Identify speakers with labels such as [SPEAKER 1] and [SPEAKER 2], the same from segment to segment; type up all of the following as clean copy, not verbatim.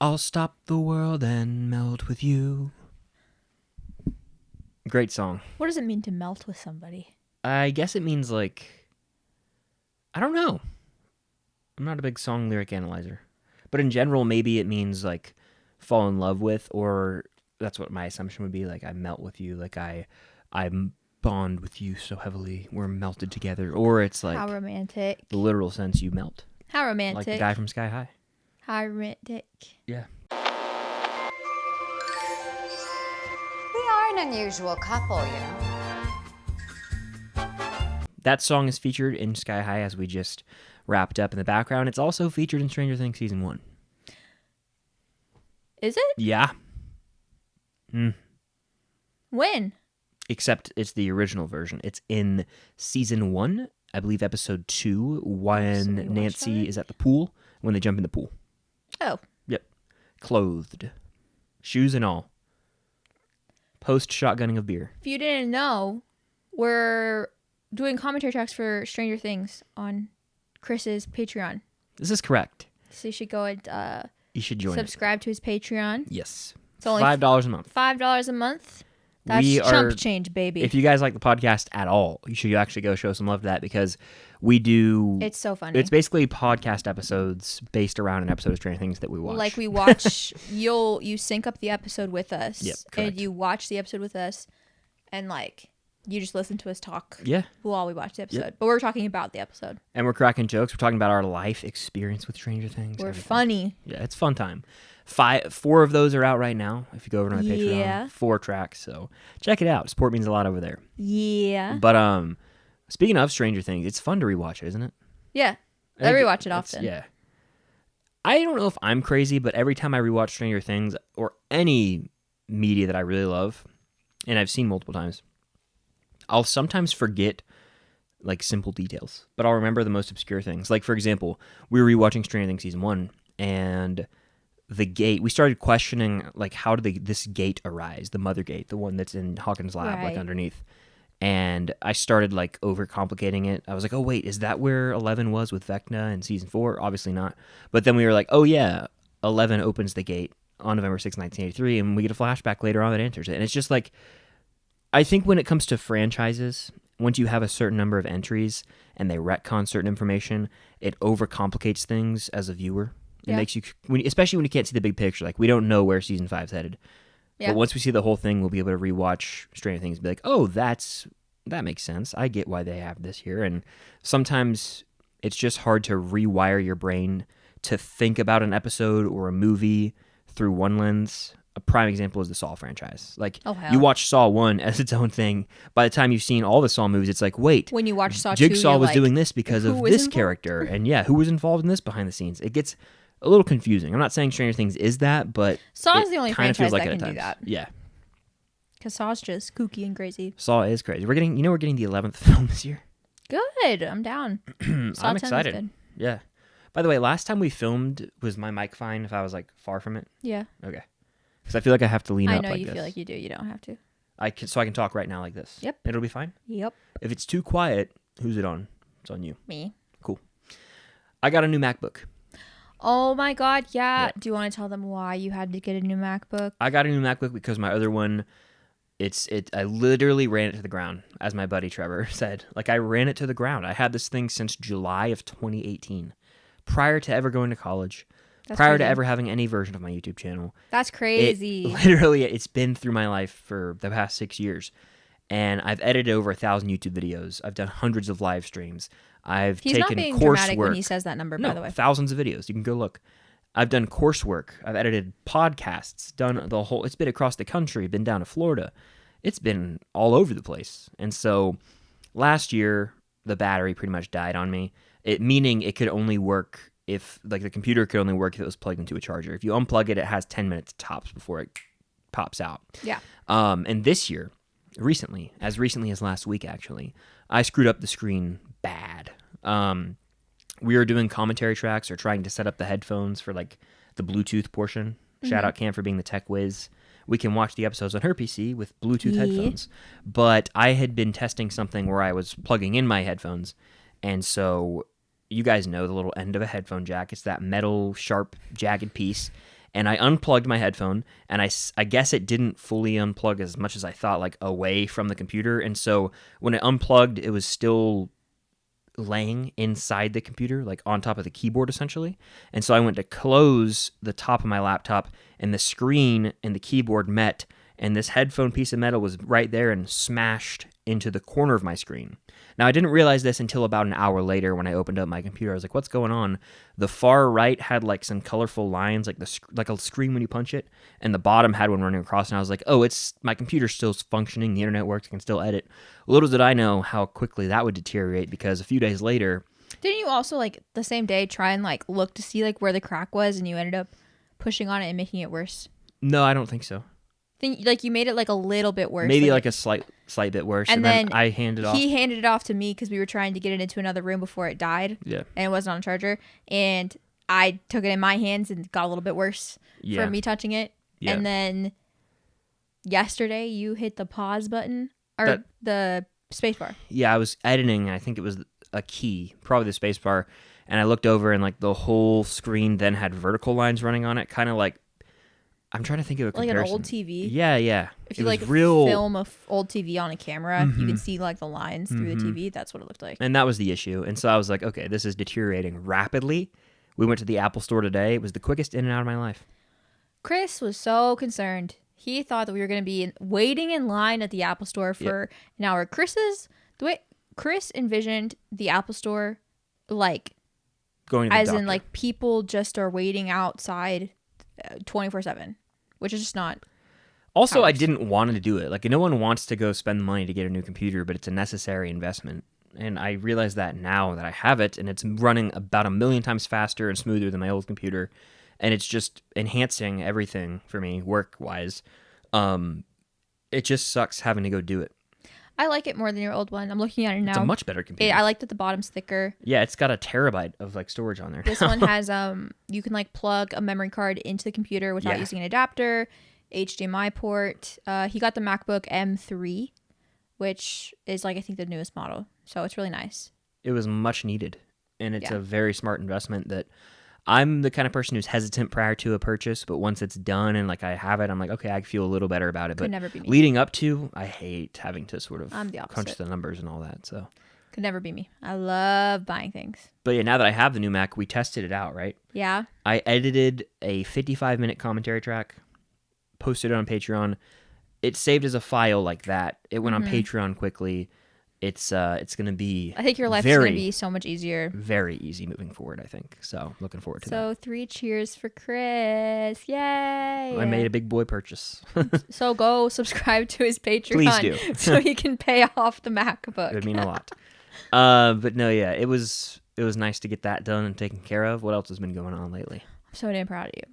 [SPEAKER 1] I'll stop the world and melt with you. Great song.
[SPEAKER 2] What does it mean to melt with somebody?
[SPEAKER 1] I guess it means like, I don't know. I'm not a big song lyric analyzer. But in general, maybe it means like fall in love with, or that's what my assumption would be. Like I melt with you, like I bond with you so heavily, we're melted together. Or it's like
[SPEAKER 2] how romantic.
[SPEAKER 1] The literal sense you melt.
[SPEAKER 2] How romantic.
[SPEAKER 1] Like the guy from Sky High.
[SPEAKER 2] How romantic.
[SPEAKER 1] Yeah.
[SPEAKER 3] We are an unusual couple, you know.
[SPEAKER 1] That song is featured in Sky High as we just wrapped up in the background. It's also featured in Stranger Things Season 1.
[SPEAKER 2] Is it?
[SPEAKER 1] Yeah.
[SPEAKER 2] When?
[SPEAKER 1] Except it's the original version. It's in Season 1, I believe Episode 2, when Nancy is at the pool, when they jump in the pool.
[SPEAKER 2] Oh.
[SPEAKER 1] Yep. Clothed. Shoes and all. Post-shotgunning of beer.
[SPEAKER 2] If you didn't know, we're doing commentary tracks for Stranger Things on Chris's Patreon.
[SPEAKER 1] This is correct.
[SPEAKER 2] So you should go and
[SPEAKER 1] you should join
[SPEAKER 2] subscribe to his Patreon.
[SPEAKER 1] Yes.
[SPEAKER 2] It's only
[SPEAKER 1] $5 a month.
[SPEAKER 2] $5 a month. That's chump change, baby.
[SPEAKER 1] If you guys like the podcast at all, you should actually go show some love to that, because we do...
[SPEAKER 2] It's so funny.
[SPEAKER 1] It's basically podcast episodes based around an episode of Stranger Things that we watch.
[SPEAKER 2] Like we watch, you sync up the episode with us.
[SPEAKER 1] Yep, correct.
[SPEAKER 2] And you watch the episode with us, and like you just listen to us talk.
[SPEAKER 1] Yeah.
[SPEAKER 2] While we watch the episode.
[SPEAKER 1] Yep.
[SPEAKER 2] But we're talking about the episode.
[SPEAKER 1] And we're cracking jokes. We're talking about our life experience with Stranger Things.
[SPEAKER 2] We're
[SPEAKER 1] everything.
[SPEAKER 2] funny.
[SPEAKER 1] Yeah, it's a fun time. 4 of those are out right now. If you go over to my Patreon, 4 tracks. So check it out. Support means a lot over there.
[SPEAKER 2] Yeah.
[SPEAKER 1] But speaking of Stranger Things, it's fun to rewatch it, isn't it?
[SPEAKER 2] Yeah. I rewatch it often.
[SPEAKER 1] Yeah. I don't know if I'm crazy, but every time I rewatch Stranger Things or any media that I really love, and I've seen multiple times, I'll sometimes forget like simple details, but I'll remember the most obscure things. Like, for example, we were rewatching Stranger Things Season 1, and the gate, we started questioning, like, how did this gate arise? The mother gate, the one that's in Hawkins' lab, like, underneath. And I started, like, overcomplicating it. I was like, oh, wait, is that where 11 was with Vecna in Season 4? Obviously not. But then we were like, oh, yeah, 11 opens the gate on November 6, 1983, and we get a flashback later on that answers it. And it's just like, I think when it comes to franchises, once you have a certain number of entries and they retcon certain information, it overcomplicates things as a viewer. It makes you, especially when you can't see the big picture. Like, we don't know where Season 5's headed. Yeah. But once we see the whole thing, we'll be able to rewatch Stranger Things and be like, oh, that makes sense. I get why they have this here. And sometimes it's just hard to rewire your brain to think about an episode or a movie through one lens. A prime example is the Saw franchise. Like, you watch Saw 1 as its own thing. By the time you've seen all the Saw movies, it's like, wait.
[SPEAKER 2] When you watch Saw 2,
[SPEAKER 1] Jigsaw was
[SPEAKER 2] like,
[SPEAKER 1] doing this because of this character. And yeah, who was involved in this behind the scenes? It gets a little confusing. I'm not saying Stranger Things is that, but
[SPEAKER 2] Saw is the only franchise
[SPEAKER 1] like
[SPEAKER 2] that can do that.
[SPEAKER 1] Yeah.
[SPEAKER 2] Because Saw's just kooky and crazy.
[SPEAKER 1] Saw is crazy. We're getting the 11th film this year.
[SPEAKER 2] Good. I'm down.
[SPEAKER 1] I'm excited. Good. Yeah. By the way, last time we filmed, was my mic fine if I was like far from it?
[SPEAKER 2] Yeah.
[SPEAKER 1] Okay. Because I feel like I have to lean up like this.
[SPEAKER 2] I know you feel like you do. You don't have to.
[SPEAKER 1] So I can talk right now like this.
[SPEAKER 2] Yep.
[SPEAKER 1] It'll be fine?
[SPEAKER 2] Yep.
[SPEAKER 1] If it's too quiet, who's it on? It's on you.
[SPEAKER 2] Me.
[SPEAKER 1] Cool. I got a new MacBook.
[SPEAKER 2] Oh my God, yeah. Do you want to tell them why you had to get a new MacBook?
[SPEAKER 1] I got a new MacBook because my other one, I literally ran it to the ground, as my buddy Trevor said. Like, I ran it to the ground. I had this thing since July of 2018, prior to ever going to college, prior to ever having any version of my YouTube channel.
[SPEAKER 2] That's crazy.
[SPEAKER 1] It's been through my life for the past 6 years. And I've edited over 1,000 YouTube videos. I've done hundreds of live streams. He's taken
[SPEAKER 2] not being
[SPEAKER 1] coursework.
[SPEAKER 2] Dramatic when he says that number, by the way.
[SPEAKER 1] Thousands of videos. You can go look. I've done coursework. I've edited podcasts. It's been across the country. Been down to Florida. It's been all over the place. And so last year, the battery pretty much died on me. Meaning it could only work if, like, the computer could only work if it was plugged into a charger. If you unplug it, it has 10 minutes tops before it pops out.
[SPEAKER 2] Yeah.
[SPEAKER 1] And this year, recently as last week, actually, I screwed up the screen bad. We were doing commentary tracks or trying to set up the headphones for, like, the Bluetooth portion. Shout out Cam for being the tech whiz. We can watch the episodes on her PC with Bluetooth headphones. But I had been testing something where I was plugging in my headphones. And so you guys know the little end of a headphone jack. It's that metal, sharp, jagged piece. and I unplugged my headphone, and I guess it didn't fully unplug as much as I thought, like away from the computer. And so when it unplugged, it was still laying inside the computer, like on top of the keyboard essentially. And so I went to close the top of my laptop, and the screen and the keyboard met, and this headphone piece of metal was right there and smashed into the corner of my screen. Now, I didn't realize this until about an hour later when I opened up my computer. I was like, what's going on? The far right had like some colorful lines, like a screen when you punch it, and the bottom had one running across, and I was like, oh, it's my computer's still functioning, the internet works, I can still edit. Little did I know how quickly that would deteriorate, because a few days later...
[SPEAKER 2] Didn't you also, like, the same day try and, like, look to see, like, where the crack was, and you ended up pushing on it and making it worse?
[SPEAKER 1] No, I don't think so.
[SPEAKER 2] Like, you made it, like, a little bit worse.
[SPEAKER 1] Maybe, like a slight bit worse, and then I handed off.
[SPEAKER 2] He handed it off to me because we were trying to get it into another room before it died.
[SPEAKER 1] Yeah.
[SPEAKER 2] And it wasn't on a charger. And I took it in my hands and it got a little bit worse from me touching it. Yeah. And then yesterday you hit the pause button, or the space bar. Yeah, I was editing, and I think it was a key, probably the space bar. And I looked over, and like the whole screen then had vertical lines running on it, kind of like, I'm trying to think of a comparison. Like an old TV? Yeah. If you like film a old TV on a camera, you can see like the lines through the TV. That's what it looked like.
[SPEAKER 1] And that was the issue. And so I was like, okay, this is deteriorating rapidly. We went to the Apple store today. It was the quickest in and out of my life.
[SPEAKER 2] Chris was so concerned. He thought that we were going to be waiting in line at the Apple store for an hour. The way Chris envisioned the Apple store, like,
[SPEAKER 1] going to the
[SPEAKER 2] as
[SPEAKER 1] doctor.
[SPEAKER 2] In like people just are waiting outside 24/7, which is just not.
[SPEAKER 1] Also, I didn't want to do it. Like, no one wants to go spend the money to get a new computer, but it's a necessary investment. And I realize that now that I have it, and it's running about 1 million times faster and smoother than my old computer, and it's just enhancing everything for me work-wise. It just sucks having to go do it.
[SPEAKER 2] I like it more than your old one. I'm looking at it now.
[SPEAKER 1] It's a much better computer.
[SPEAKER 2] I like that the bottom's thicker.
[SPEAKER 1] Yeah, it's got 1 terabyte of like storage on there.
[SPEAKER 2] This one has you can like plug a memory card into the computer without using an adapter, HDMI port. He got the MacBook M3, which is like I think the newest model. So it's really nice.
[SPEAKER 1] It was much needed, and it's a very smart investment that I'm the kind of person who's hesitant prior to a purchase, but once it's done and like I have it, I'm like, okay, I feel a little better about it. But
[SPEAKER 2] never be me.
[SPEAKER 1] Leading up to, I hate having to sort of
[SPEAKER 2] I'm the opposite.
[SPEAKER 1] crunch the numbers and all that. So
[SPEAKER 2] could never be me. I love buying things.
[SPEAKER 1] But yeah, now that I have the new Mac, we tested it out, right?
[SPEAKER 2] Yeah.
[SPEAKER 1] I edited a 55-minute commentary track, posted it on Patreon. It saved as a file like that. It went on Patreon quickly. It's going to be
[SPEAKER 2] I think your life is going to be so much easier.
[SPEAKER 1] Very easy moving forward, I think. So looking forward to that.
[SPEAKER 2] So 3 cheers for Chris. Yay.
[SPEAKER 1] I made a big boy purchase.
[SPEAKER 2] So go subscribe to his Patreon.
[SPEAKER 1] Please do.
[SPEAKER 2] So he can pay off the MacBook.
[SPEAKER 1] It would mean a lot. But no, yeah, it was nice to get that done and taken care of. What else has been going on lately?
[SPEAKER 2] I'm so damn proud of you.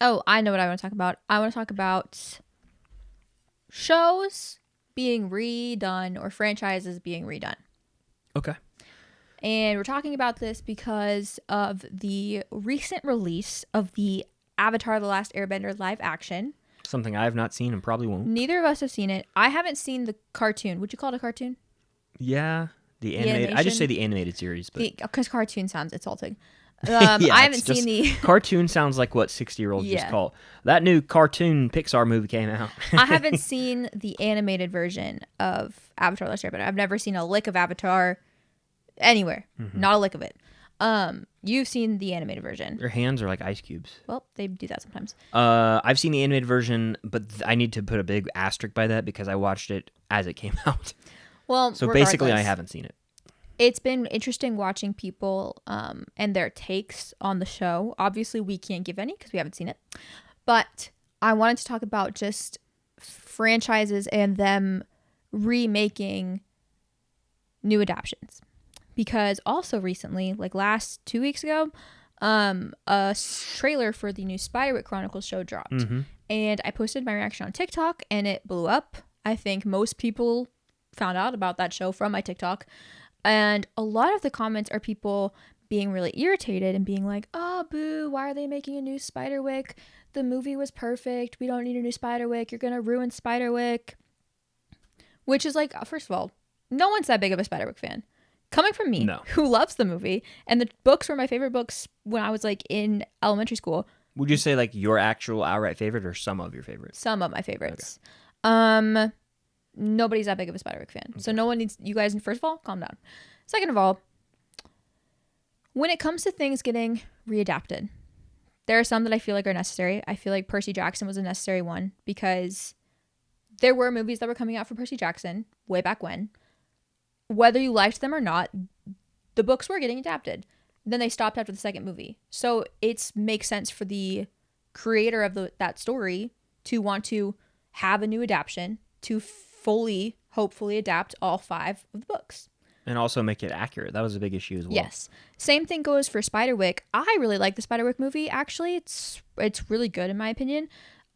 [SPEAKER 2] Oh, I know what I want to talk about. I want to talk about shows being redone or franchises being redone.
[SPEAKER 1] Okay.
[SPEAKER 2] And we're talking about this because of the recent release of the Avatar: The Last Airbender live action.
[SPEAKER 1] Something I have not seen and probably won't.
[SPEAKER 2] Neither of us have seen it. I haven't seen the cartoon. Would you call it a cartoon?
[SPEAKER 1] Yeah. The animated. I just say the animated series.
[SPEAKER 2] Because cartoon sounds insulting.
[SPEAKER 1] Yeah,
[SPEAKER 2] I haven't seen the
[SPEAKER 1] cartoon sounds like what 60-year-olds just call that new cartoon Pixar movie came out.
[SPEAKER 2] I haven't seen the animated version of Avatar: The Last Airbender. I've never seen a lick of Avatar anywhere. Not a lick of it. You've seen the animated version.
[SPEAKER 1] Their hands are like ice cubes.
[SPEAKER 2] Well, they do that sometimes.
[SPEAKER 1] I've seen the animated version, but I need to put a big asterisk by that because I watched it as it came out.
[SPEAKER 2] Well,
[SPEAKER 1] so basically, I haven't seen it.
[SPEAKER 2] It's been interesting watching people and their takes on the show. Obviously, we can't give any because we haven't seen it. But I wanted to talk about just franchises and them remaking new adaptions. Because also recently, like last 2 weeks ago, a trailer for the new Spiderwick Chronicles show dropped. And I posted my reaction on TikTok and it blew up. I think most people found out about that show from my TikTok. And a lot of the comments are people being really irritated and being like, oh, boo, why are they making a new Spiderwick? The movie was perfect. We don't need a new Spiderwick. You're going to ruin Spiderwick. Which is like, first of all, no one's that big of a Spiderwick fan. Coming from me,
[SPEAKER 1] No.
[SPEAKER 2] who loves the movie, and the books were my favorite books when I was like in elementary school.
[SPEAKER 1] Would you say like your actual outright favorite or some of your favorites?
[SPEAKER 2] Some of my favorites. Nobody's that big of a Spiderwick fan, so no one needs you guys. First of all, calm down. Second of all, when it comes to things getting readapted, there are some that I feel like are necessary. I feel like Percy Jackson was a necessary one because there were movies that were coming out for Percy Jackson way back when. Whether you liked them or not, the books were getting adapted. Then they stopped after the second movie. So it makes sense for the creator of that story to want to have a new adaptation to fully, hopefully, adapt all 5 of the books.
[SPEAKER 1] And also make it accurate. That was a big issue as well.
[SPEAKER 2] Yes. Same thing goes for Spiderwick. I really like the Spiderwick movie, actually. It's really good in my opinion.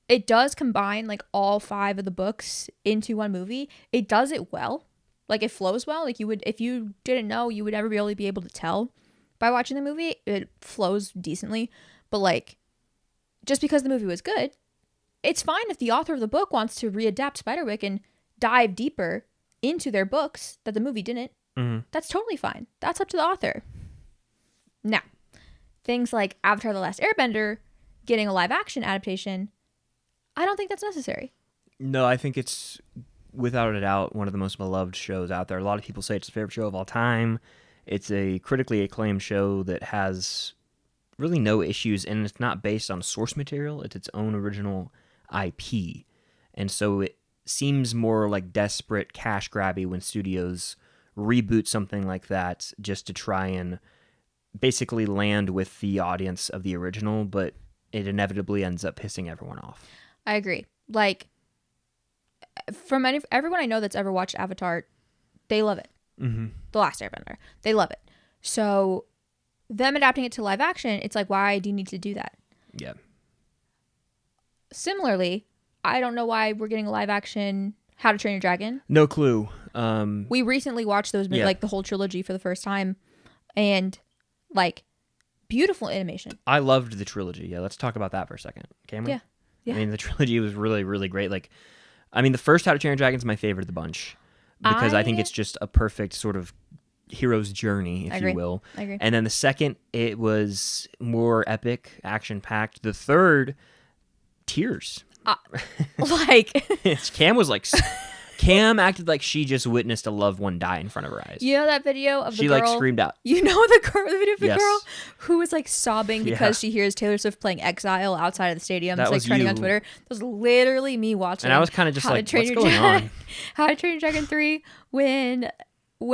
[SPEAKER 2] It does combine like all 5 of the books into one movie. It does it well. Like it flows well. Like you would, if you didn't know, you would never really be able to tell by watching the movie. It flows decently. But like, just because the movie was good, it's fine if the author of the book wants to readapt Spiderwick and dive deeper into their books that the movie didn't.
[SPEAKER 1] Mm-hmm.
[SPEAKER 2] That's totally fine. That's up to the author. Now, things like Avatar: The Last Airbender getting a live action adaptation, I don't think that's necessary.
[SPEAKER 1] No, I think it's without a doubt one of the most beloved shows out there. A lot of people say it's the favorite show of all time. It's a critically acclaimed show that has really no issues, and it's not based on source material. It's its own original IP. And so it seems more like desperate cash grabby when studios reboot something like that just to try and basically land with the audience of the original, but it inevitably ends up pissing everyone off.
[SPEAKER 2] I agree. Like, from everyone I know that's ever watched Avatar, they love it.
[SPEAKER 1] Mm-hmm.
[SPEAKER 2] The Last Airbender. They love it. So them adapting it to live action, it's like, why do you need to do that?
[SPEAKER 1] Yeah.
[SPEAKER 2] Similarly, I don't know why we're getting a live action How to Train Your Dragon.
[SPEAKER 1] No clue.
[SPEAKER 2] We recently watched those, like the whole trilogy for the first time, and like beautiful animation.
[SPEAKER 1] I loved the trilogy. Yeah, let's talk about that for a second, can we?
[SPEAKER 2] Yeah.
[SPEAKER 1] I mean, the trilogy was really, really great. Like, I mean, the first How to Train Your Dragon is my favorite of the bunch because I think it's just a perfect sort of hero's journey, if you will.
[SPEAKER 2] I agree.
[SPEAKER 1] And then the second, it was more epic, action-packed. The third, tears. Cam acted like she just witnessed a loved one die in front of her eyes.
[SPEAKER 2] You know that video of the
[SPEAKER 1] she
[SPEAKER 2] girl?
[SPEAKER 1] She like screamed out.
[SPEAKER 2] You know the video of the
[SPEAKER 1] Yes.
[SPEAKER 2] girl who was like sobbing because she hears Taylor Swift playing Exile outside of the stadium. It's like trending on Twitter. That was literally me watching.
[SPEAKER 1] And I was kind of just like, what's going on?
[SPEAKER 2] How to Train Your Dragon 3 when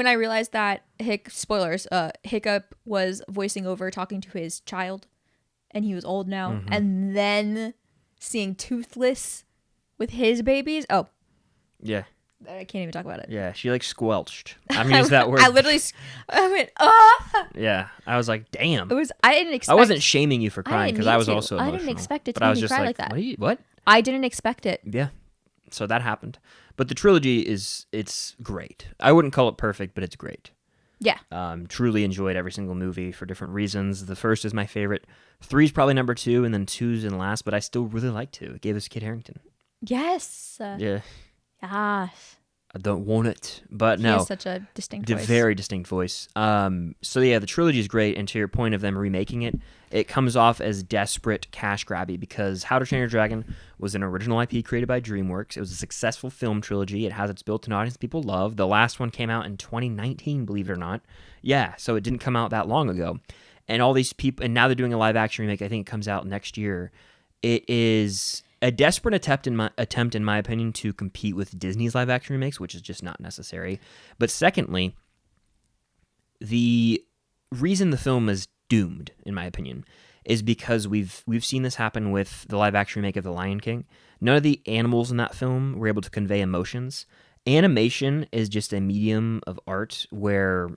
[SPEAKER 2] I realized that Hiccup was voicing over talking to his child and he was old now.
[SPEAKER 1] Mm-hmm.
[SPEAKER 2] And then seeing Toothless with his babies. Oh.
[SPEAKER 1] Yeah.
[SPEAKER 2] I can't even talk about it.
[SPEAKER 1] Yeah, she like squelched. I'm gonna use that word.
[SPEAKER 2] I went, ah!
[SPEAKER 1] Yeah, I was like, damn.
[SPEAKER 2] I didn't expect.
[SPEAKER 1] I wasn't shaming you for crying because I was also emotional.
[SPEAKER 2] I didn't expect it to
[SPEAKER 1] but I
[SPEAKER 2] make
[SPEAKER 1] was
[SPEAKER 2] me
[SPEAKER 1] just
[SPEAKER 2] cry
[SPEAKER 1] like
[SPEAKER 2] that.
[SPEAKER 1] What?
[SPEAKER 2] I didn't expect it.
[SPEAKER 1] Yeah. So that happened. But the trilogy it's great. I wouldn't call it perfect, but it's great.
[SPEAKER 2] Yeah.
[SPEAKER 1] Truly enjoyed every single movie for different reasons. The first is my favorite. 3 is probably number 2, and then 2's in last, but I still really like 2. It gave us Kit Harington.
[SPEAKER 2] Yes.
[SPEAKER 1] Yeah.
[SPEAKER 2] Yes.
[SPEAKER 1] I don't want it, but
[SPEAKER 2] He
[SPEAKER 1] no.
[SPEAKER 2] has such a distinct voice.
[SPEAKER 1] Very distinct voice. So yeah, the trilogy is great, and to your point of them remaking it, it comes off as desperate cash grabby because How to Train Your Dragon was an original IP created by DreamWorks. It was a successful film trilogy. It has its built-in audience people love. The last one came out in 2019, believe it or not. Yeah, so it didn't come out that long ago. And all these people, and now they're doing a live-action remake. I think it comes out next year. It is a desperate attempt, in my opinion, to compete with Disney's live-action remakes, which is just not necessary. But secondly, the reason the film is doomed, in my opinion, is because we've seen this happen with the live-action remake of The Lion King. None of the animals in that film were able to convey emotions. Animation is just a medium of art where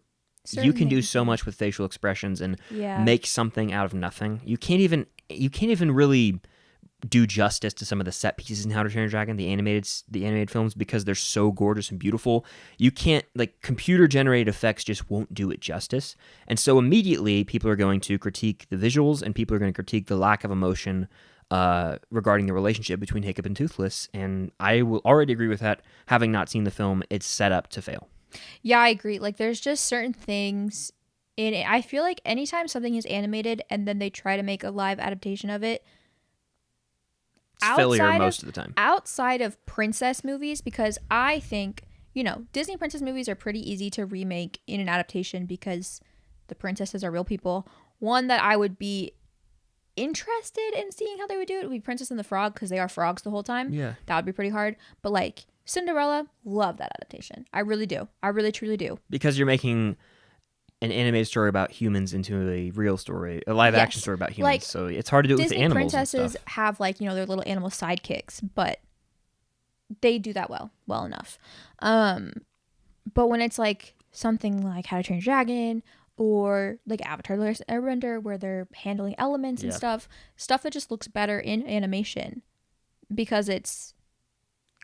[SPEAKER 1] you can do so much with facial expressions and make something out of nothing. You can't even really do justice to some of the set pieces in How to Train Your Dragon, the animated films, because they're so gorgeous and beautiful. You can't, like, computer generated effects just won't do it justice. And so immediately people are going to critique the visuals and people are going to critique the lack of emotion regarding the relationship between Hiccup and Toothless. And I will already agree with that. Having not seen the film, it's set up to fail.
[SPEAKER 2] Yeah, I agree. Like, there's just certain things in it. I feel like anytime something is animated and then they try to make a live adaptation of it,
[SPEAKER 1] It's failure most of the time.
[SPEAKER 2] outside of princess movies, because I think, Disney princess movies are pretty easy to remake in an adaptation because the princesses are real people. One that I would be interested in seeing how they would do it would be Princess and the Frog, because they are frogs the whole time.
[SPEAKER 1] Yeah.
[SPEAKER 2] That would be pretty hard. But like Cinderella, love that adaptation. I really do. I really truly do.
[SPEAKER 1] Because you're making an animated story about humans into a real story, a live action story about humans.
[SPEAKER 2] Like,
[SPEAKER 1] so it's hard to do it
[SPEAKER 2] Disney
[SPEAKER 1] with animals.
[SPEAKER 2] princesses
[SPEAKER 1] and stuff.
[SPEAKER 2] have like, their little animal sidekicks, but they do that well enough. But when it's like something like How to Train Your Dragon or like Avatar: The Last Airbender, where they're handling elements and stuff that just looks better in animation because it's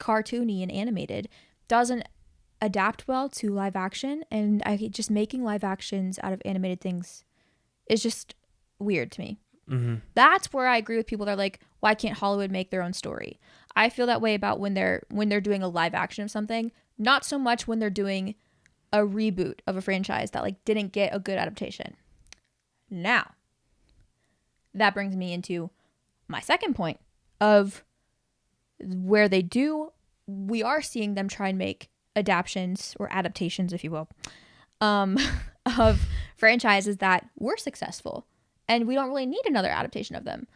[SPEAKER 2] cartoony and animated, doesn't adapt well to live action. And just making live actions out of animated things is just weird to me.
[SPEAKER 1] Mm-hmm.
[SPEAKER 2] That's where I agree with people that are like, why can't Hollywood make their own story? I feel that way about when they're doing a live action of something, not so much when they're doing a reboot of a franchise that like didn't get a good adaptation. Now, that brings me into my second point of where we are seeing them try and make adaptations or adaptations, if you will, of franchises that were successful. And we don't really need another adaptation of them,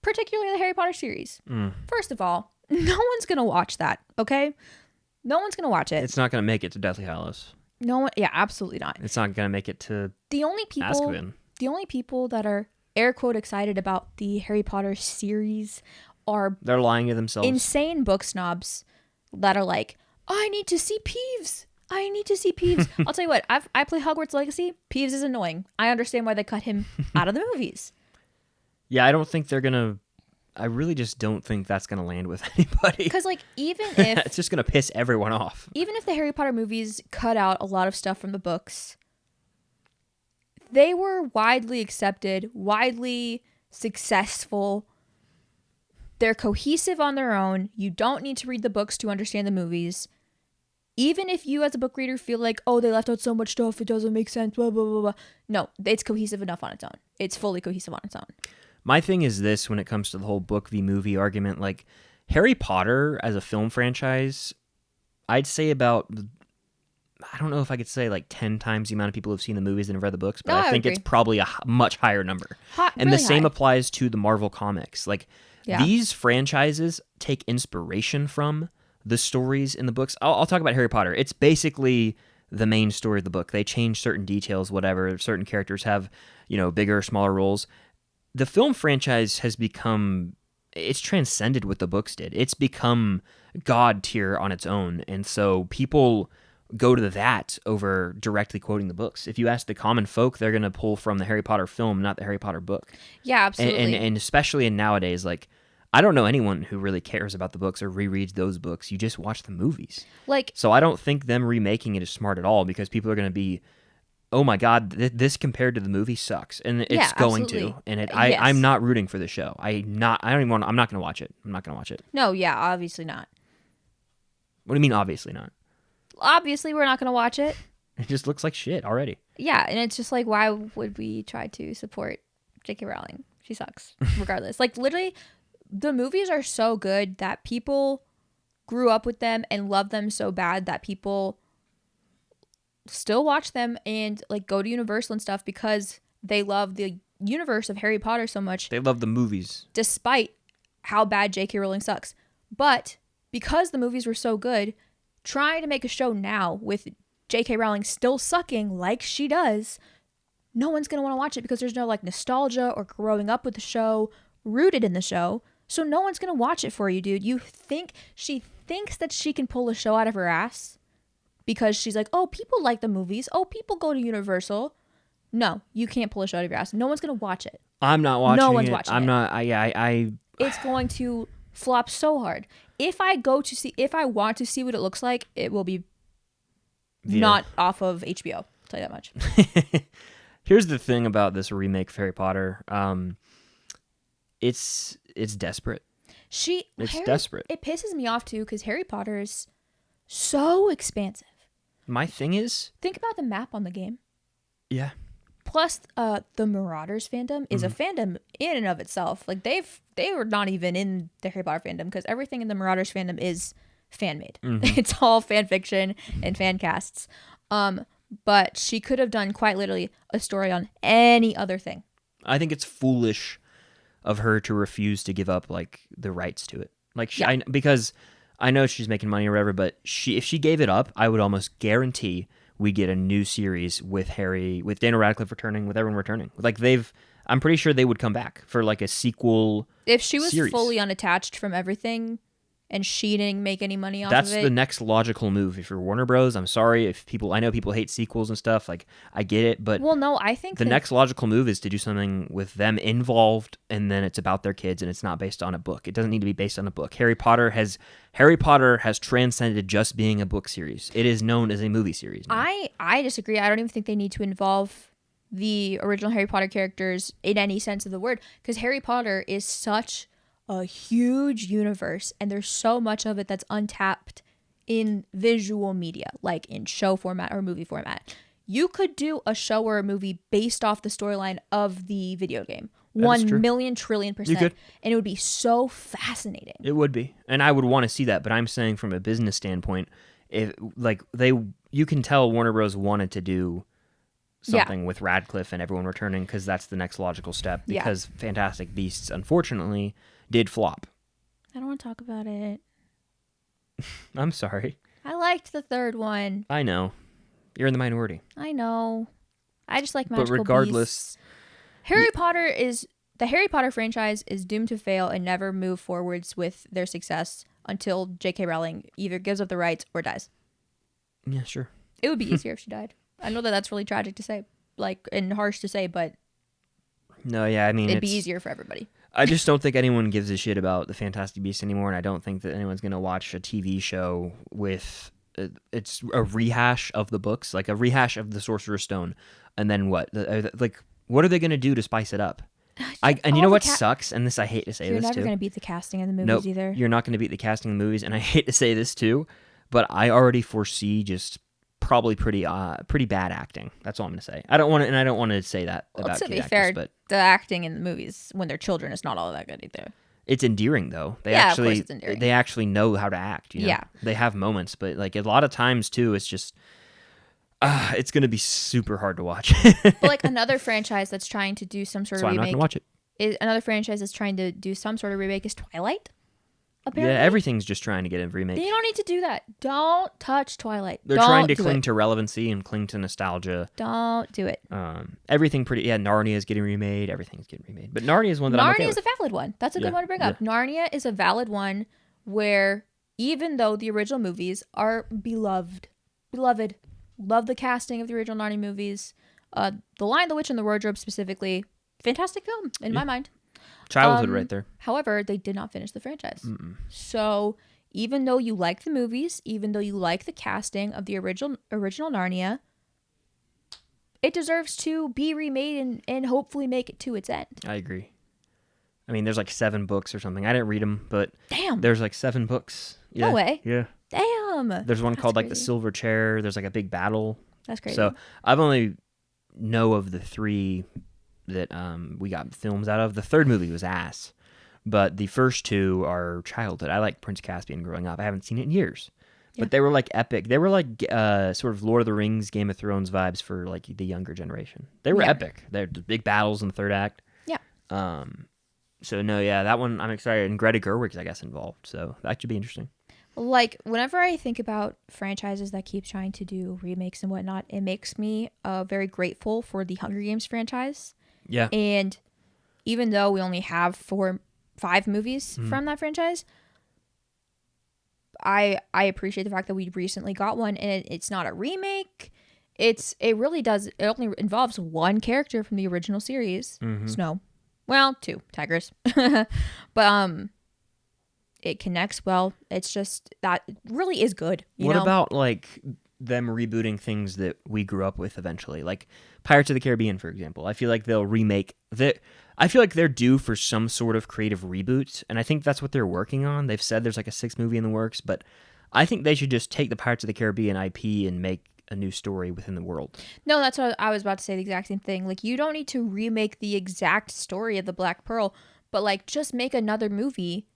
[SPEAKER 2] particularly the Harry Potter series. First of all, no one's going to watch that, okay? No one's going to watch it.
[SPEAKER 1] It's not going to make it to Deathly Hallows.
[SPEAKER 2] No one, yeah, absolutely not.
[SPEAKER 1] It's not going to make it to
[SPEAKER 2] The only people that are air quote excited about the Harry Potter series are
[SPEAKER 1] They're lying to themselves.
[SPEAKER 2] insane book snobs that are like, I need to see Peeves. I need to see Peeves. I'll tell you what, I play Hogwarts Legacy. Peeves is annoying. I understand why they cut him out of the movies.
[SPEAKER 1] Yeah, I don't think they're going to... I really just don't think that's going to land with anybody.
[SPEAKER 2] Because, like, even if...
[SPEAKER 1] it's just going to piss everyone off.
[SPEAKER 2] Even if the Harry Potter movies cut out a lot of stuff from the books, they were widely accepted, widely successful. They're cohesive on their own. You don't need to read the books to understand the movies. Even if you as a book reader feel like, oh, they left out so much stuff, it doesn't make sense, blah, blah, blah, blah. No, it's cohesive enough on its own. It's fully cohesive on its own.
[SPEAKER 1] My thing is this when it comes to the whole book v. movie argument. Like, Harry Potter as a film franchise, I'd say about... I don't know if I could say like 10 times the amount of people who've seen the movies and have read the books, but I think it's probably a much higher number. And
[SPEAKER 2] really
[SPEAKER 1] the same
[SPEAKER 2] high.
[SPEAKER 1] applies to the Marvel comics. Like, these franchises take inspiration from the stories in the books. I'll talk about Harry Potter. It's basically the main story of the book. They change certain details, whatever. Certain characters have, bigger or smaller roles. The film franchise has become... It's transcended what the books did. It's become God tier on its own. And so people go to that over directly quoting the books. If you ask the common folk, they're going to pull from the Harry Potter film, not the Harry Potter book.
[SPEAKER 2] Yeah, absolutely.
[SPEAKER 1] And especially in nowadays, like, I don't know anyone who really cares about the books or rereads those books. You just watch the movies.
[SPEAKER 2] Like,
[SPEAKER 1] so I don't think them remaking it is smart at all, because people are going to be, oh my God, this compared to the movie sucks. And it's going to. And I'm not rooting for the show. I'm not going to watch it. I'm not going to watch it.
[SPEAKER 2] No, yeah, obviously not.
[SPEAKER 1] What do you mean, obviously not?
[SPEAKER 2] Obviously, we're not going to watch it.
[SPEAKER 1] It just looks like shit already.
[SPEAKER 2] Yeah, and it's just like, why would we try to support J.K. Rowling? She sucks, regardless. Like, literally, the movies are so good that people grew up with them and love them so bad that people still watch them and, like, go to Universal and stuff because they love the universe of Harry Potter so much.
[SPEAKER 1] They love the movies.
[SPEAKER 2] Despite how bad J.K. Rowling sucks. But because the movies were so good, trying to make a show now with J.K. Rowling still sucking like she does, no one's going to want to watch it because there's no like nostalgia or growing up with the show, rooted in the show. So no one's going to watch it for you, dude. She thinks that she can pull a show out of her ass because she's like, oh, people like the movies. Oh, people go to Universal. No, you can't pull a show out of your ass. No one's going to watch it.
[SPEAKER 1] I'm not watching it.
[SPEAKER 2] No one's watching it.
[SPEAKER 1] I'm not. I.
[SPEAKER 2] It's going to flop so hard. If I want to see what it looks like, it will be not off of HBO. I'll tell you that much.
[SPEAKER 1] Here's the thing about this remake of Harry Potter. It's desperate. Desperate.
[SPEAKER 2] It pisses me off too because Harry Potter is so expansive.
[SPEAKER 1] My thing is,
[SPEAKER 2] Think about the map on the game.
[SPEAKER 1] yeah,
[SPEAKER 2] Plus, the Marauders fandom is a fandom in and of itself. Like they were not even in the Harry Potter fandom because everything in the Marauders fandom is fan made. It's all fan fiction and fan casts. But she could have done quite literally a story on any other thing.
[SPEAKER 1] I think it's foolish of her to refuse to give up like the rights to it. Like because I know she's making money or whatever, but if she gave it up, I would almost guarantee we get a new series with Harry, with Daniel Radcliffe returning, with everyone returning. Like I'm pretty sure they would come back for like a sequel.
[SPEAKER 2] If she was
[SPEAKER 1] series.
[SPEAKER 2] fully unattached from everything and she didn't make any money off
[SPEAKER 1] That's
[SPEAKER 2] of it.
[SPEAKER 1] the next logical move. If you're Warner Bros., I'm sorry if I know people hate sequels and stuff. Like I get it, but
[SPEAKER 2] well, no, I think
[SPEAKER 1] the next logical move is to do something with them involved, and then it's about their kids, and it's not based on a book. It doesn't need to be based on a book. Harry Potter has transcended just being a book series. It is known as a movie series now.
[SPEAKER 2] I disagree. I don't even think they need to involve the original Harry Potter characters in any sense of the word, because Harry Potter is such a huge universe, and there's so much of it that's untapped in visual media, like in show format or movie format. You could do a show or a movie based off the storyline of the video game. 1,000,000 trillion %.
[SPEAKER 1] You could.
[SPEAKER 2] And it would be so fascinating.
[SPEAKER 1] It would be, and I would want to see that. But I'm saying from a business standpoint, you can tell Warner Bros. Wanted to do something with Radcliffe and everyone returning because that's the next logical step. Because Fantastic Beasts, unfortunately, did flop.
[SPEAKER 2] I don't want to talk about it.
[SPEAKER 1] I'm sorry.
[SPEAKER 2] I liked the third one.
[SPEAKER 1] I know. You're in the minority.
[SPEAKER 2] I know. I just like magical
[SPEAKER 1] But regardless,
[SPEAKER 2] beasts. The Harry Potter franchise is doomed to fail and never move forwards with their success until J.K. Rowling either gives up the rights or dies.
[SPEAKER 1] Yeah, sure.
[SPEAKER 2] It would be easier if she died. I know that that's really tragic to say, and harsh to say, but
[SPEAKER 1] no, yeah, I mean,
[SPEAKER 2] it'd be easier for everybody.
[SPEAKER 1] I just don't think anyone gives a shit about the Fantastic Beasts anymore, and I don't think that anyone's going to watch a TV show with it's a rehash of the books, like a rehash of the Sorcerer's Stone, and then what? What are they going to do to spice it up? And you know what sucks? And this I hate to say
[SPEAKER 2] You're
[SPEAKER 1] this
[SPEAKER 2] never
[SPEAKER 1] too.
[SPEAKER 2] going to beat the casting in the movies either.
[SPEAKER 1] You're not going to beat the casting in the movies, and I hate to say this too, but I already foresee just probably pretty bad acting. That's all I'm going to say. I don't want to say that about
[SPEAKER 2] to
[SPEAKER 1] kid
[SPEAKER 2] be
[SPEAKER 1] actors,
[SPEAKER 2] fair,
[SPEAKER 1] but
[SPEAKER 2] the acting in the movies when they're children is not all that good either.
[SPEAKER 1] it's endearing though. Of course it's endearing. They actually know how to act. You know?
[SPEAKER 2] Yeah,
[SPEAKER 1] they have moments, but like a lot of times too, it's just it's going to be super hard to watch.
[SPEAKER 2] But like another franchise that's trying to do some sort of remake.
[SPEAKER 1] I'm not going to watch it.
[SPEAKER 2] Another franchise that's trying to do some sort of remake is Twilight. Apparently.
[SPEAKER 1] Yeah, everything's just trying to get a remake.
[SPEAKER 2] You don't need to do that. Don't touch Twilight.
[SPEAKER 1] They're trying to cling to relevancy and cling to nostalgia.
[SPEAKER 2] Don't do it.
[SPEAKER 1] Everything Narnia is getting remade. Everything's getting remade. But Narnia is one that I'm okay with.
[SPEAKER 2] Narnia is a valid one. That's a good one to bring up. Narnia is a valid one where even though the original movies are beloved, love the casting of the original Narnia movies. The Lion, the Witch, and the Wardrobe specifically, fantastic film in my mind.
[SPEAKER 1] Childhood right there.
[SPEAKER 2] However, they did not finish the franchise. So even though you like the movies, even though you like the casting of the original Narnia, it deserves to be remade and hopefully make it to its end.
[SPEAKER 1] I agree. I mean, there's like 7 books or something. I didn't read them, but
[SPEAKER 2] damn,
[SPEAKER 1] there's like 7 books. Yeah.
[SPEAKER 2] No way.
[SPEAKER 1] Yeah.
[SPEAKER 2] Damn.
[SPEAKER 1] There's one called like The Silver Chair. There's like a big battle.
[SPEAKER 2] That's crazy.
[SPEAKER 1] So I've only know of the 3 that we got films out of. The 3rd movie was ass, but the first 2 are childhood. I like Prince Caspian growing up. I haven't seen it in years, but they were like epic. They were like sort of Lord of the Rings, Game of Thrones vibes for like the younger generation. They were epic. They're big battles in the 3rd act.
[SPEAKER 2] Yeah.
[SPEAKER 1] So no, yeah, that one I'm excited. And Greta Gerwig's I guess involved, so that should be interesting.
[SPEAKER 2] Like whenever I think about franchises that keep trying to do remakes and whatnot, it makes me very grateful for the Hunger Games franchise.
[SPEAKER 1] Yeah.
[SPEAKER 2] And even though we only have 5 movies from that franchise, I appreciate the fact that we recently got one, and it's not a remake. It only involves one character from the original series, Snow. Well, 2 tigers, but it connects well. It's just that it really is good.
[SPEAKER 1] What about like them rebooting things that we grew up with eventually, like Pirates of the Caribbean, for example? I feel like they'll remake that. I feel like they're due for some sort of creative reboot, and I think that's what they're working on. They've said there's like a 6th movie in the works, but I think they should just take the Pirates of the Caribbean IP and make a new story within the world.
[SPEAKER 2] No, that's what I was about to say, the exact same thing. Like, you don't need to remake the exact story of the Black Pearl, but like just make another movie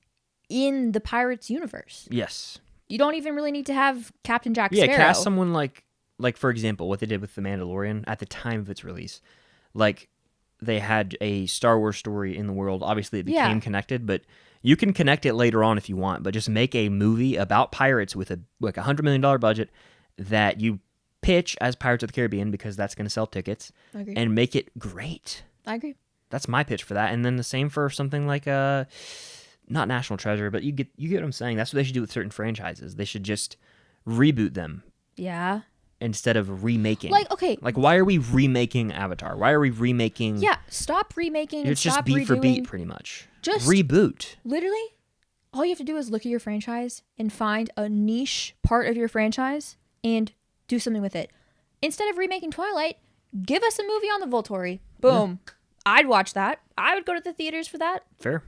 [SPEAKER 2] in the Pirates universe.
[SPEAKER 1] Yes.
[SPEAKER 2] You don't even really need to have Captain Jack
[SPEAKER 1] Yeah,
[SPEAKER 2] Sparrow.
[SPEAKER 1] cast someone like for example, what they did with The Mandalorian at the time of its release. Like, they had a Star Wars story in the world. Obviously, it became connected, but you can connect it later on if you want. But just make a movie about pirates with a $100 million budget that you pitch as Pirates of the Caribbean, because that's going to sell tickets,
[SPEAKER 2] I agree.
[SPEAKER 1] and make it great.
[SPEAKER 2] I agree.
[SPEAKER 1] That's my pitch for that. And then the same for something like not National Treasure, but you get what I'm saying. That's what they should do with certain franchises. They should just reboot them.
[SPEAKER 2] Yeah.
[SPEAKER 1] Instead of remaking.
[SPEAKER 2] Like, okay.
[SPEAKER 1] Like, why are we remaking Avatar? Why are we remaking?
[SPEAKER 2] Yeah, stop remaking.
[SPEAKER 1] It's just
[SPEAKER 2] stop
[SPEAKER 1] beat for
[SPEAKER 2] redoing.
[SPEAKER 1] beat, pretty much.
[SPEAKER 2] Just
[SPEAKER 1] reboot.
[SPEAKER 2] Literally, all you have to do is look at your franchise and find a niche part of your franchise and do something with it. Instead of remaking Twilight, give us a movie on the Volturi. Boom. Yeah. I'd watch that. I would go to the theaters for that.
[SPEAKER 1] Fair.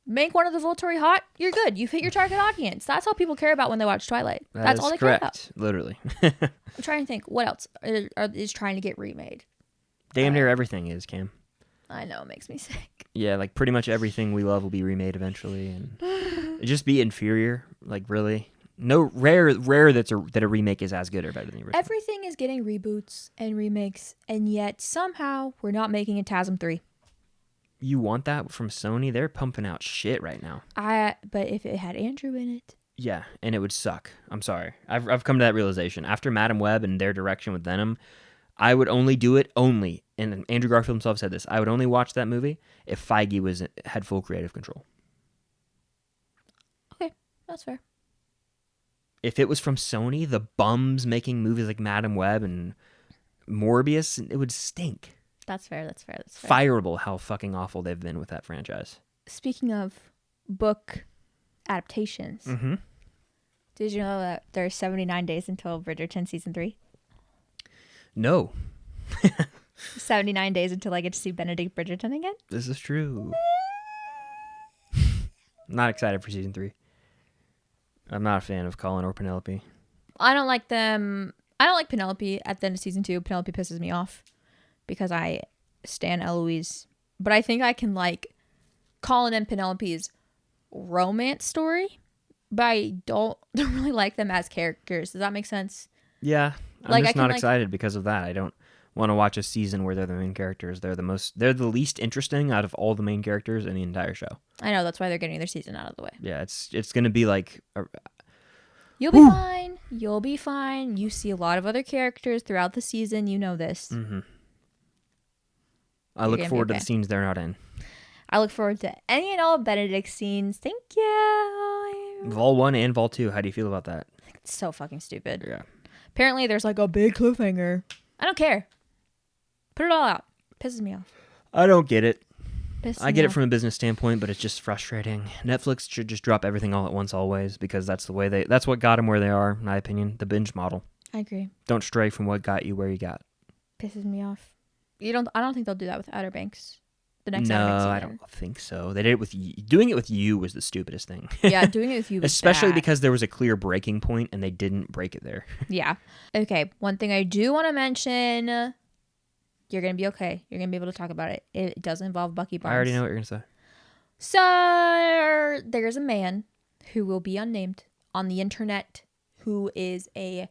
[SPEAKER 2] Make one of the Volturi hot. You're good. You've hit your target audience. That's all people care about when they watch Twilight. That's all they care about.
[SPEAKER 1] Literally.
[SPEAKER 2] I'm trying to think. What else is trying to get remade?
[SPEAKER 1] Damn near everything is, Cam.
[SPEAKER 2] I know. It makes me sick.
[SPEAKER 1] Yeah, like pretty much everything we love will be remade eventually. And it just be inferior. Like, really. No, rare that a remake is as good or better than the original.
[SPEAKER 2] Everything is getting reboots and remakes, and yet somehow we're not making a TASM 3.
[SPEAKER 1] You want that from Sony? They're pumping out shit right now.
[SPEAKER 2] But if it had Andrew in it.
[SPEAKER 1] Yeah, and it would suck. I'm sorry. I've come to that realization. After Madam Web and their direction with Venom, I would only do it and Andrew Garfield himself said this, I would only watch that movie if Feige had full creative control.
[SPEAKER 2] Okay, that's fair.
[SPEAKER 1] If it was from Sony, the bums making movies like Madam Web and Morbius, it would stink.
[SPEAKER 2] That's fair.
[SPEAKER 1] Fireable how fucking awful they've been with that franchise.
[SPEAKER 2] Speaking of book adaptations, did you know that there's 79 days until Bridgerton season 3?
[SPEAKER 1] No.
[SPEAKER 2] 79 days until I get to see Benedict Bridgerton again?
[SPEAKER 1] This is true. I'm not excited for season 3. I'm not a fan of Colin or Penelope.
[SPEAKER 2] I don't like them. I don't like Penelope at the end of season 2. Penelope pisses me off because I stan Eloise. But I think I can like Colin and Penelope's romance story, but I don't really like them as characters. Does that make sense?
[SPEAKER 1] Yeah. I'm just not excited because of that. I don't want to watch a season where they're the main characters. They're the least interesting out of all the main characters in the entire show.
[SPEAKER 2] I know, that's why they're getting their season out of the way.
[SPEAKER 1] Yeah, it's going to be like
[SPEAKER 2] you'll be fine. You'll be fine. You see a lot of other characters throughout the season. You know this.
[SPEAKER 1] Mm-hmm. I look forward to the scenes they're not in.
[SPEAKER 2] I look forward to any and all Benedict scenes. Thank you.
[SPEAKER 1] Vol 1 and Vol 2. How do you feel about that?
[SPEAKER 2] It's so fucking stupid.
[SPEAKER 1] Yeah.
[SPEAKER 2] Apparently there's like a big cliffhanger. I don't care. Put it all out. Pisses me off.
[SPEAKER 1] I don't get it.
[SPEAKER 2] Pisses
[SPEAKER 1] I get it from a business standpoint, but it's just frustrating. Netflix should just drop everything all at once always, because that's the way that's what got them where they are, in my opinion. The binge model.
[SPEAKER 2] I agree.
[SPEAKER 1] Don't stray from what got you where you got.
[SPEAKER 2] Pisses me off. I don't think they'll do that with Outer Banks. The next Outer Banks.
[SPEAKER 1] No, I don't think so. They did it with you. Doing it with you was the stupidest thing.
[SPEAKER 2] Yeah, doing it with you was
[SPEAKER 1] especially
[SPEAKER 2] bad.
[SPEAKER 1] because there was a clear breaking point and they didn't break it there.
[SPEAKER 2] Yeah. Okay, one thing I do want to mention, you're going to be okay. You're going to be able to talk about it. It does involve Bucky Barnes.
[SPEAKER 1] I already know what you're going to say.
[SPEAKER 2] So, there's a man who will be unnamed on the internet who is a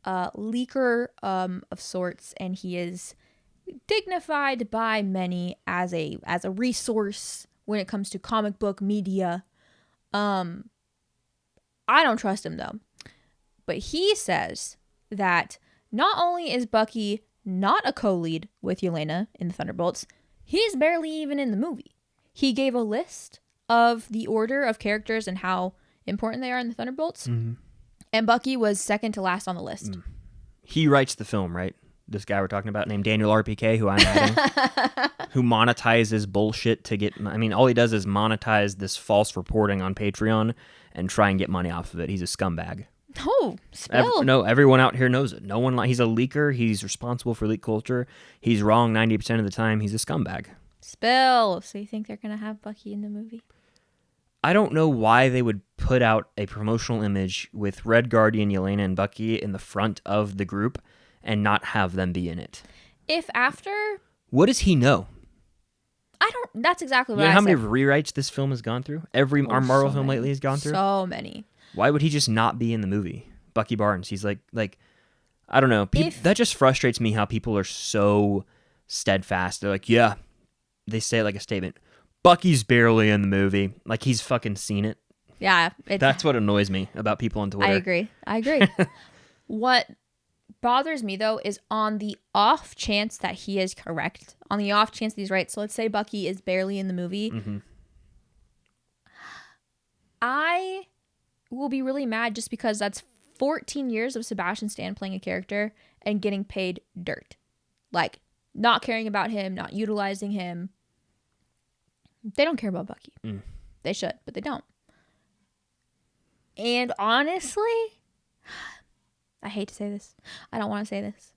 [SPEAKER 2] leaker of sorts, and he is dignified by many as a resource when it comes to comic book media. I don't trust him though. But he says that not only is Bucky not a co-lead with Yelena in the Thunderbolts, he's barely even in the movie. He gave a list of the order of characters and how important they are in the Thunderbolts. Mm-hmm. And Bucky was second to last on the list.
[SPEAKER 1] He writes the film, right? This guy we're talking about named Daniel RPK, who I'm adding, who monetizes bullshit to get... I mean, all he does is monetize this false reporting on Patreon and try and get money off of it. He's a scumbag.
[SPEAKER 2] Oh, spill.
[SPEAKER 1] No, everyone out here knows it. No one... He's a leaker. He's responsible for leak culture. He's wrong 90% of the time. He's a scumbag.
[SPEAKER 2] Spill. So you think they're going to have Bucky in the movie?
[SPEAKER 1] I don't know why they would put out a promotional image with Red Guardian, Yelena, and Bucky in the front of the group and not have them be in it.
[SPEAKER 2] If after...
[SPEAKER 1] What does he know?
[SPEAKER 2] I don't... That's exactly what
[SPEAKER 1] You know
[SPEAKER 2] I
[SPEAKER 1] how
[SPEAKER 2] said.
[SPEAKER 1] many rewrites this film has gone through? Our Marvel film lately has gone through?
[SPEAKER 2] So many.
[SPEAKER 1] Why would he just not be in the movie? Bucky Barnes, he's like I don't know. That just frustrates me how people are so steadfast. They're like, yeah, they say it like a statement. Bucky's barely in the movie. Like he's fucking seen it.
[SPEAKER 2] Yeah.
[SPEAKER 1] That's what annoys me about people on Twitter.
[SPEAKER 2] I agree. What bothers me, though, is on the off chance that he is correct, on the off chance that he's right. So let's say Bucky is barely in the movie.
[SPEAKER 1] Mm-hmm.
[SPEAKER 2] I will be really mad just because that's 14 years of Sebastian Stan playing a character and getting paid dirt. Like, not caring about him, not utilizing him. They don't care about Bucky. They should, but they don't. And honestly, I hate to say this. I don't want to say this.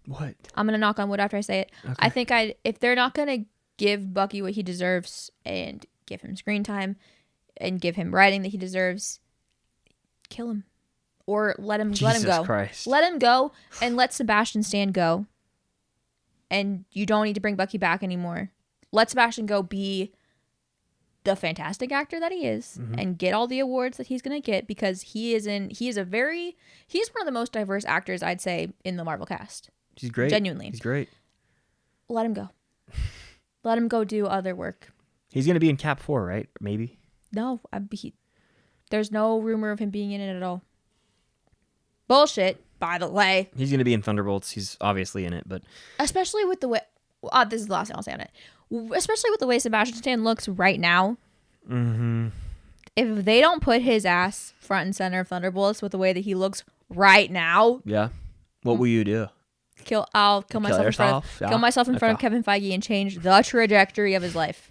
[SPEAKER 1] What?
[SPEAKER 2] I'm going to knock on wood after I say it.
[SPEAKER 1] Okay.
[SPEAKER 2] I think if they're not going to give Bucky what he deserves and give him screen time and give him writing that he deserves, kill him. Or let him go.
[SPEAKER 1] Christ.
[SPEAKER 2] Let him go and let Sebastian Stan go. And you don't need to bring Bucky back anymore. Let Sebastian go be the fantastic actor that he is and get all the awards that he's going to get because he's one of the most diverse actors, I'd say, in the Marvel cast.
[SPEAKER 1] He's great.
[SPEAKER 2] Genuinely.
[SPEAKER 1] He's great.
[SPEAKER 2] Let him go. Let him go do other work.
[SPEAKER 1] He's going to be in Cap 4, right? Maybe?
[SPEAKER 2] No, there's no rumor of him being in it at all. Bullshit, by the way.
[SPEAKER 1] He's going to be in Thunderbolts. He's obviously in it, but...
[SPEAKER 2] Especially with the way... this is the last thing I'll say on it. Especially with the way Sebastian Stan looks right now.
[SPEAKER 1] Mm-hmm.
[SPEAKER 2] If they don't put his ass front and center of Thunderbolts with the way that he looks right now...
[SPEAKER 1] Yeah. What will you do?
[SPEAKER 2] I'll kill myself in front of Kevin Feige and change the trajectory of his life.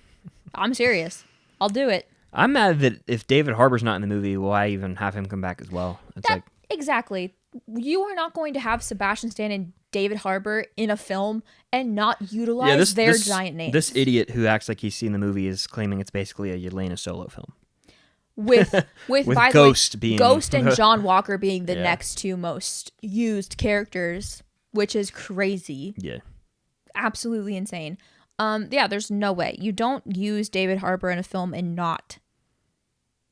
[SPEAKER 2] I'm serious. I'll do it.
[SPEAKER 1] I'm mad that if David Harbour's not in the movie, why even have him come back as well? It's
[SPEAKER 2] Exactly. You are not going to have Sebastian Stan and David Harbour in a film and not utilize their giant names.
[SPEAKER 1] This idiot who acts like he's seen the movie is claiming it's basically a Yelena solo film.
[SPEAKER 2] With by
[SPEAKER 1] Ghost
[SPEAKER 2] the way, Ghost and John Walker being the next two most used characters, which is crazy.
[SPEAKER 1] Yeah.
[SPEAKER 2] Absolutely insane. There's no way. You don't use David Harbour in a film and not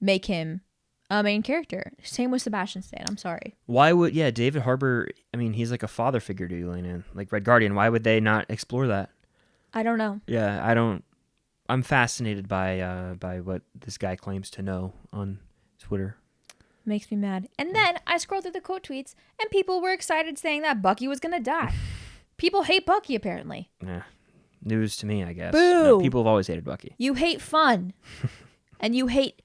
[SPEAKER 2] make him a main character. Same with Sebastian Stan. I'm sorry.
[SPEAKER 1] Why would David Harbour? I mean, he's like a father figure to Yelena, like Red Guardian. Why would they not explore that?
[SPEAKER 2] I don't know.
[SPEAKER 1] Yeah, I don't. I'm fascinated by what this guy claims to know on Twitter.
[SPEAKER 2] Makes me mad. And then I scrolled through the quote tweets, and people were excited saying that Bucky was gonna die. People hate Bucky apparently.
[SPEAKER 1] Yeah, news to me, I guess.
[SPEAKER 2] Boo!
[SPEAKER 1] No, people have always hated Bucky.
[SPEAKER 2] You hate fun, and you hate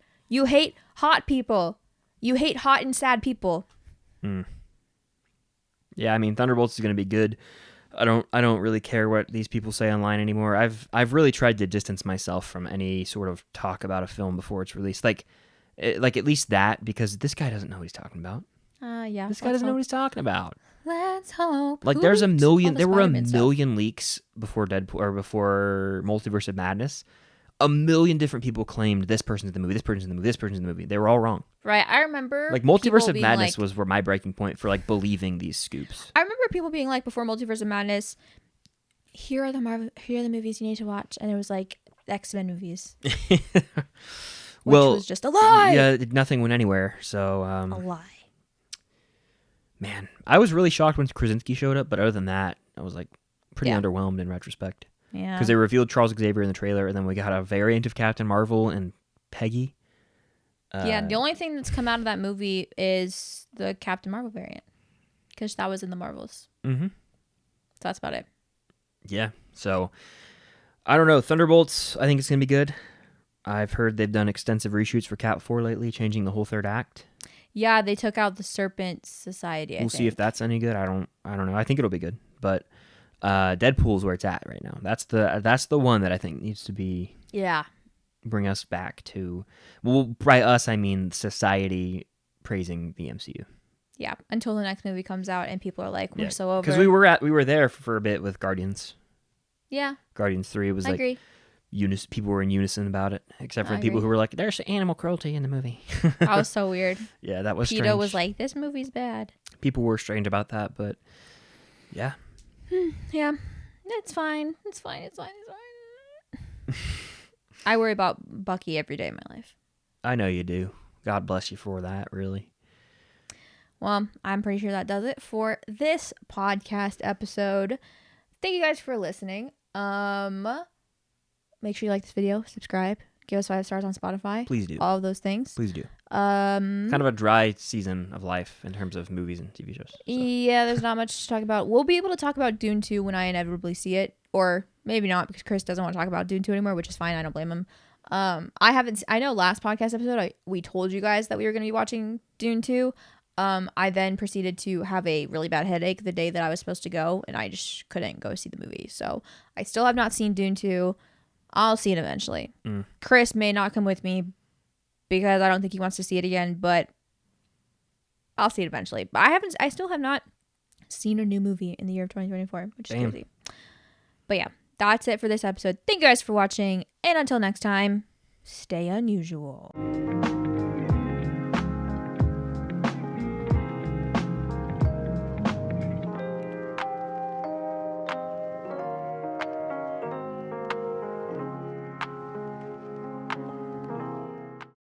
[SPEAKER 2] hot people. You hate hot and sad people.
[SPEAKER 1] Yeah, I mean Thunderbolts is going to be good. I don't really care what these people say online anymore. I've really tried to distance myself from any sort of talk about a film before it's released. Like at least that, because this guy doesn't know what he's talking about.
[SPEAKER 2] Yeah.
[SPEAKER 1] This guy doesn't know what he's talking about.
[SPEAKER 2] Let's hope.
[SPEAKER 1] Like there were a million leaks before Deadpool or before Multiverse of Madness. A million different people claimed this person's in the movie, this person's in the movie, this person's in the movie. They were all wrong.
[SPEAKER 2] Right. I remember
[SPEAKER 1] like Multiverse of Madness was where my breaking point for like believing these scoops.
[SPEAKER 2] I remember people being like before Multiverse of Madness, here are the movies you need to watch, and it was like X-Men movies. Which was just a lie.
[SPEAKER 1] Yeah, nothing went anywhere. So
[SPEAKER 2] a lie.
[SPEAKER 1] Man, I was really shocked when Krasinski showed up, but other than that, I was like pretty underwhelmed in retrospect.
[SPEAKER 2] Yeah.
[SPEAKER 1] Because they revealed Charles Xavier in the trailer, and then we got a variant of Captain Marvel and Peggy.
[SPEAKER 2] The only thing that's come out of that movie is the Captain Marvel variant, because that was in the Marvels.
[SPEAKER 1] Mm-hmm.
[SPEAKER 2] So that's about it.
[SPEAKER 1] Yeah. So I don't know. Thunderbolts, I think it's gonna be good. I've heard they've done extensive reshoots for Cap 4 lately, changing the whole third act.
[SPEAKER 2] Yeah, they took out the Serpent Society.
[SPEAKER 1] We'll see if that's any good. I don't know. I think it'll be good, but Deadpool's where it's at right now. That's the one that I think needs to be bring us back to. Well, by us I mean society praising the MCU.
[SPEAKER 2] Yeah, until the next movie comes out and people are like, we're so over.
[SPEAKER 1] Because we were there for a bit with Guardians.
[SPEAKER 2] Yeah.
[SPEAKER 1] Guardians 3 was
[SPEAKER 2] I agree.
[SPEAKER 1] people were in unison about it, except for
[SPEAKER 2] I
[SPEAKER 1] the people
[SPEAKER 2] agree.
[SPEAKER 1] who were like, "There's animal cruelty in the movie."
[SPEAKER 2] That was so weird.
[SPEAKER 1] Yeah, that was
[SPEAKER 2] PETA
[SPEAKER 1] strange.
[SPEAKER 2] was like, this movie's bad.
[SPEAKER 1] People were strange about that, but yeah.
[SPEAKER 2] Yeah, it's fine. It's fine. It's fine. It's fine. I worry about Bucky every day of my life.
[SPEAKER 1] I know you do. God bless you for that, really.
[SPEAKER 2] Well, I'm pretty sure that does it for this podcast episode. Thank you guys for listening. Make sure you like this video, subscribe, give us 5 stars on Spotify.
[SPEAKER 1] Please do.
[SPEAKER 2] All of those things.
[SPEAKER 1] Please do. Kind of a dry season of life in terms of movies and TV shows. So.
[SPEAKER 2] Yeah, there's not much to talk about. We'll be able to talk about Dune 2 when I inevitably see it, or maybe not because Chris doesn't want to talk about Dune 2 anymore, which is fine. I don't blame him. I know last podcast episode we told you guys that we were going to be watching Dune 2. I then proceeded to have a really bad headache the day that I was supposed to go, and I just couldn't go see the movie. So I still have not seen Dune 2. I'll see it eventually. Chris may not come with me because I don't think he wants to see it again, but I'll see it eventually. But I still have not seen a new movie in the year of 2024, which is crazy. But yeah, that's it for this episode. Thank you guys for watching, and until next time, stay unusual.